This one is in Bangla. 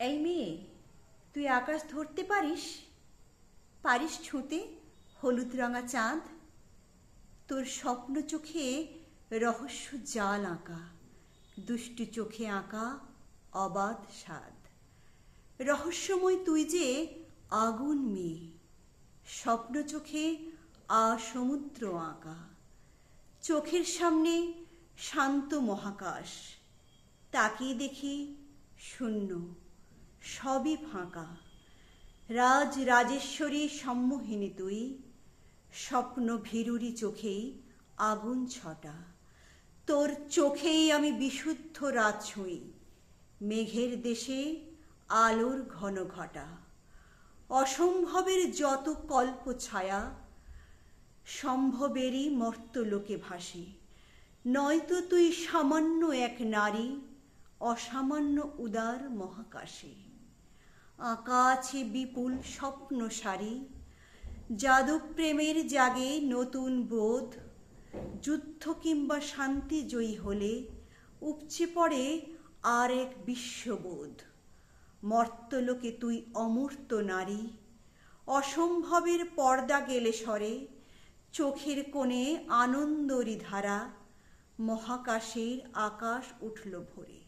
এই মেয়ে, তুই আকাশ ধরতে পারিস? পারিস ছুঁতে হলুদ রঙা চাঁদ? তোর স্বপ্ন চোখে রহস্য জাল আঁকা, দুষ্টু চোখে আঁকা অবাধ স্বাদ। রহস্যময় তুই যে আগুন মেয়ে, স্বপ্ন চোখে সমুদ্র আঁকা। চোখের সামনে শান্ত মহাকাশ, তাকিয়ে দেখি শূন্য, সবই ফাঁকা। রাজেশ্বরী সম্মোহিনী তুই, স্বপ্ন ভীরুরি চোখেই আগুন ছটা। তোর চোখেই আমি বিশুদ্ধ রাত ছুঁই, মেঘের দেশে আলোর ঘন ঘটা। অসম্ভবের যত কল্প ছায়া, সম্ভবেরই মর্তলোকে ভাসে। নয়তো তুই সামান্য এক নারী, অসামান্য উদার মহাকাশে। আঁকা আছে বিপুল স্বপ্ন সারি, জাদু প্রেমের জাগে নতুন বোধ। যুদ্ধ কিংবা শান্তি জয়ী হলে উপচে পড়ে আর এক বিশ্ববোধ। মর্তলোকে তুই অমূর্ত নারী, অসম্ভবের পর্দা গেলে সরে। চোখের কোণে আনন্দরি ধারা, মহাকাশের আকাশ উঠল ভরে।